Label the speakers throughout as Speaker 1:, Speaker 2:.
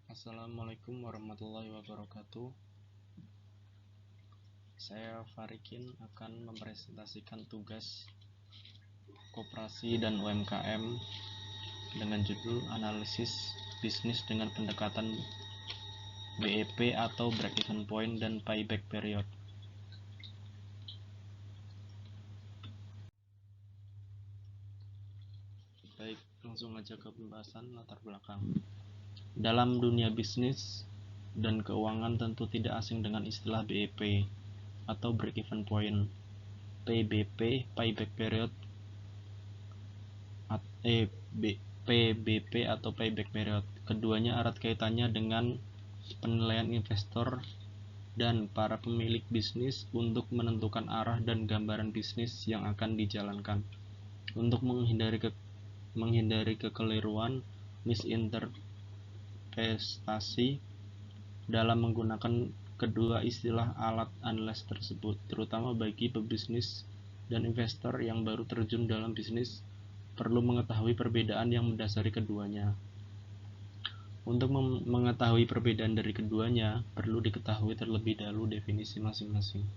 Speaker 1: Assalamualaikum warahmatullahi wabarakatuh. Saya Farikin akan mempresentasikan tugas koperasi dan UMKM dengan judul analisis bisnis dengan pendekatan BEP atau break even point dan payback period. Baik, langsung aja ke pembahasan latar belakang. Dalam dunia bisnis dan keuangan tentu tidak asing dengan istilah BEP atau break even point, PBP, payback period, PBP atau payback period. Keduanya erat kaitannya dengan penilaian investor dan para pemilik bisnis untuk menentukan arah dan gambaran bisnis yang akan dijalankan. Untuk menghindari kekeliruan misinterpretasi dalam menggunakan kedua istilah alat analisis tersebut, terutama bagi pebisnis dan investor yang baru terjun dalam bisnis, perlu mengetahui perbedaan yang mendasari keduanya. Untuk mengetahui perbedaan dari keduanya, perlu diketahui terlebih dahulu definisi masing-masing.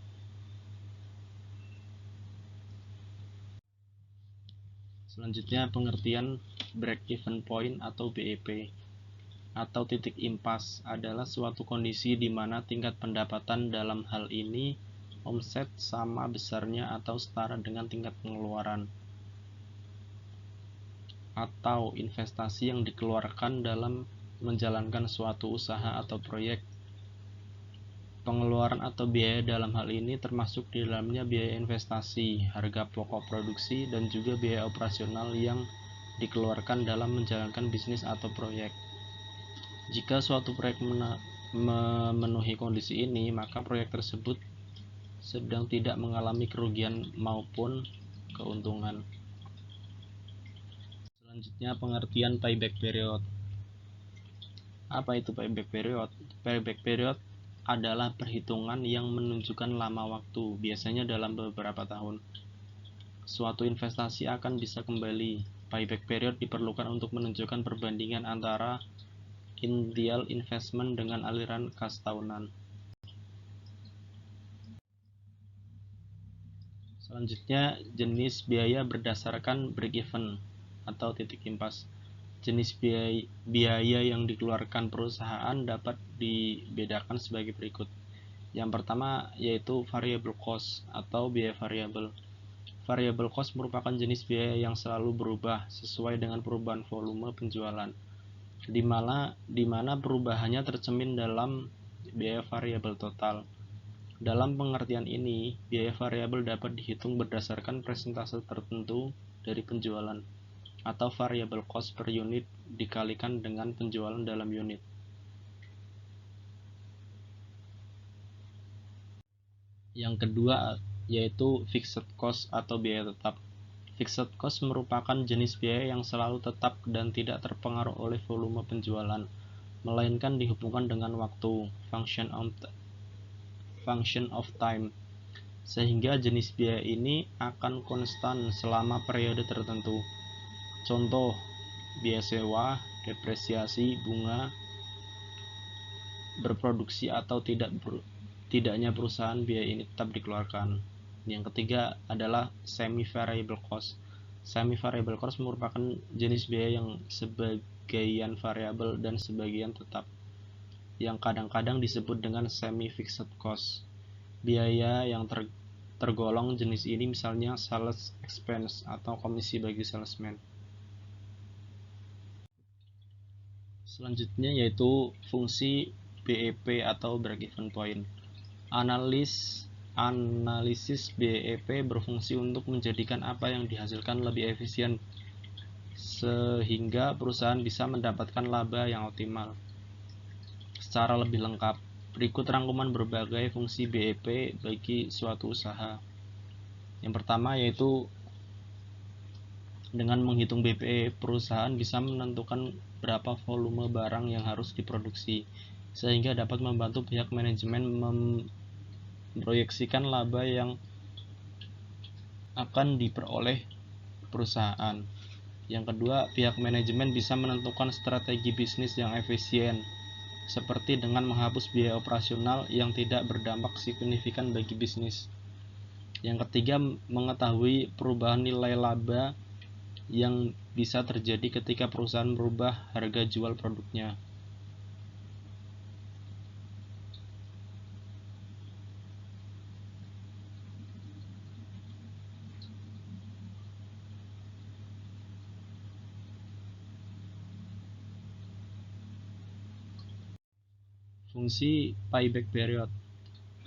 Speaker 1: Selanjutnya, pengertian break even point atau BEP atau titik impas adalah suatu kondisi di mana tingkat pendapatan dalam hal ini omset sama besarnya atau setara dengan tingkat pengeluaran atau investasi yang dikeluarkan dalam menjalankan suatu usaha atau proyek. Pengeluaran atau biaya dalam hal ini termasuk di dalamnya biaya investasi, harga pokok produksi, dan juga biaya operasional yang dikeluarkan dalam menjalankan bisnis atau proyek. Jika suatu proyek memenuhi kondisi ini, maka proyek tersebut sedang tidak mengalami kerugian maupun keuntungan. Selanjutnya, pengertian payback period. Apa itu payback period? Payback period adalah perhitungan yang menunjukkan lama waktu, biasanya dalam beberapa tahun, suatu investasi akan bisa kembali. Payback period diperlukan untuk menunjukkan perbandingan antara ideal investment dengan aliran kas tahunan. Selanjutnya, jenis biaya berdasarkan break even atau titik impas. Jenis biaya yang dikeluarkan perusahaan dapat dibedakan sebagai berikut. Yang pertama yaitu variable cost atau biaya variabel. Variable cost merupakan jenis biaya yang selalu berubah sesuai dengan perubahan volume penjualan, di mana perubahannya tercermin dalam biaya variabel total. Dalam pengertian ini, biaya variabel dapat dihitung berdasarkan persentase tertentu dari penjualan atau variable cost per unit dikalikan dengan penjualan dalam unit. Yang kedua yaitu fixed cost atau biaya tetap. Fixed cost merupakan jenis biaya yang selalu tetap dan tidak terpengaruh oleh volume penjualan, melainkan dihubungkan dengan waktu, function of time, sehingga jenis biaya ini akan konstan selama periode tertentu. Contoh, biaya sewa, depresiasi, bunga, berproduksi atau tidaknya perusahaan, biaya ini tetap dikeluarkan. Yang ketiga adalah semi variable cost. Semi variable cost merupakan jenis biaya yang sebagian variabel dan sebagian tetap, yang kadang-kadang disebut dengan semi fixed cost. Biaya yang tergolong jenis ini misalnya sales expense atau komisi bagi salesman. Selanjutnya yaitu fungsi BEP atau break even point. Analisis BEP berfungsi untuk menjadikan apa yang dihasilkan lebih efisien sehingga perusahaan bisa mendapatkan laba yang optimal. Secara lebih lengkap, berikut rangkuman berbagai fungsi BEP bagi suatu usaha. Yang pertama yaitu dengan menghitung BEP, perusahaan bisa menentukan berapa volume barang yang harus diproduksi, sehingga dapat membantu pihak manajemen memproyeksikan laba yang akan diperoleh perusahaan. Yang kedua, pihak manajemen bisa menentukan strategi bisnis yang efisien seperti dengan menghapus biaya operasional yang tidak berdampak signifikan bagi bisnis. Yang ketiga, mengetahui perubahan nilai laba yang bisa terjadi ketika perusahaan merubah harga jual produknya. Fungsi payback period.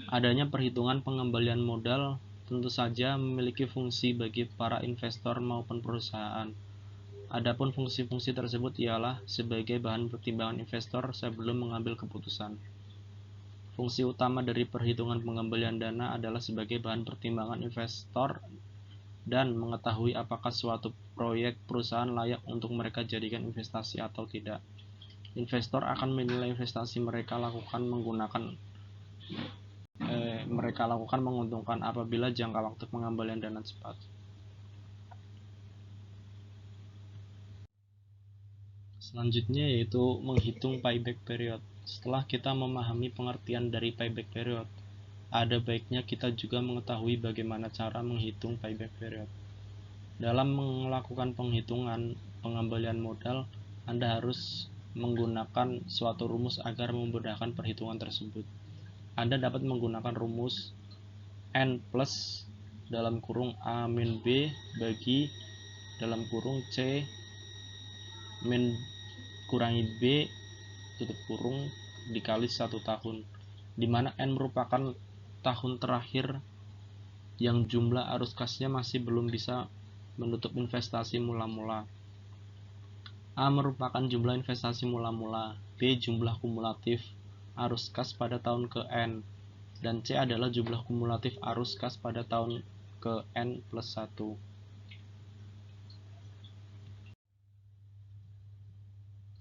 Speaker 1: Adanya perhitungan pengembalian modal tentu saja memiliki fungsi bagi para investor maupun perusahaan. Adapun fungsi-fungsi tersebut ialah sebagai bahan pertimbangan investor sebelum mengambil keputusan. Fungsi utama dari perhitungan pengembalian dana adalah sebagai bahan pertimbangan investor dan mengetahui apakah suatu proyek perusahaan layak untuk mereka jadikan investasi atau tidak. Investor akan menilai investasi mereka lakukan menguntungkan apabila jangka waktu pengembalian dana cepat. Selanjutnya yaitu menghitung payback period. Setelah kita memahami pengertian dari payback period, ada baiknya kita juga mengetahui bagaimana cara menghitung payback period. Dalam melakukan penghitungan pengembalian modal, Anda harus menggunakan suatu rumus agar memudahkan perhitungan tersebut. Anda dapat menggunakan rumus N plus dalam kurung A min B bagi dalam kurung C min kurangi B tutup kurung dikali 1 tahun, di mana N merupakan tahun terakhir yang jumlah arus kasnya masih belum bisa menutup investasi mula-mula. A merupakan jumlah investasi mula-mula, B jumlah kumulatif arus kas pada tahun ke N, dan C adalah jumlah kumulatif arus kas pada tahun ke N plus 1.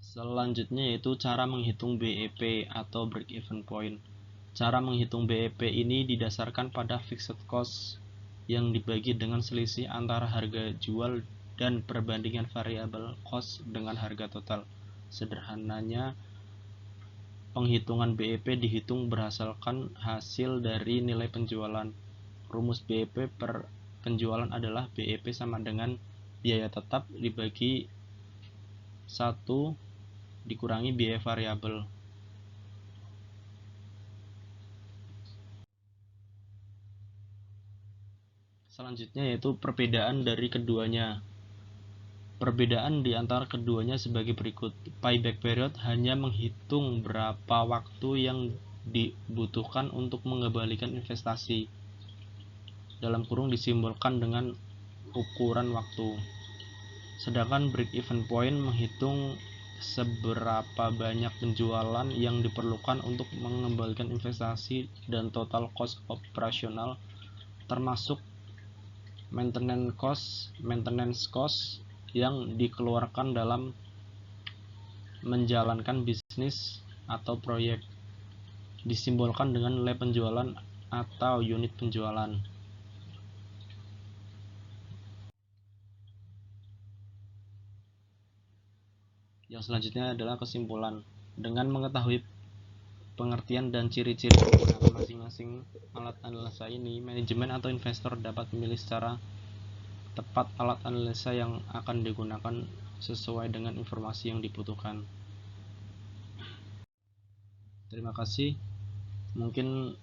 Speaker 1: Selanjutnya yaitu cara menghitung BEP atau break even point. Cara menghitung BEP ini didasarkan pada fixed cost yang dibagi dengan selisih antara harga jual dan perbandingan variable cost dengan harga total. Sederhananya, penghitungan BEP dihitung berdasarkan hasil dari nilai penjualan. Rumus BEP per penjualan adalah BEP sama dengan biaya tetap dibagi 1 dikurangi biaya variabel. Selanjutnya yaitu perbedaan dari keduanya. Perbedaan di antara keduanya sebagai berikut. Payback period hanya menghitung berapa waktu yang dibutuhkan untuk mengembalikan investasi. Dalam kurung disimbolkan dengan ukuran waktu. Sedangkan break even point menghitung seberapa banyak penjualan yang diperlukan untuk mengembalikan investasi dan total cost operasional termasuk maintenance cost yang dikeluarkan dalam menjalankan bisnis atau proyek, disimbolkan dengan nilai penjualan atau unit penjualan. Yang selanjutnya adalah kesimpulan. Dengan mengetahui pengertian dan ciri-ciri penggunaan masing-masing alat analisa ini, manajemen atau investor dapat memilih secara tepat alat analisa yang akan digunakan sesuai dengan informasi yang dibutuhkan. Terima kasih. Mungkin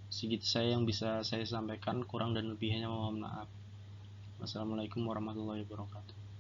Speaker 1: segitu saya yang bisa saya sampaikan, kurang dan lebihnya mohon maaf. Wassalamualaikum warahmatullahi wabarakatuh.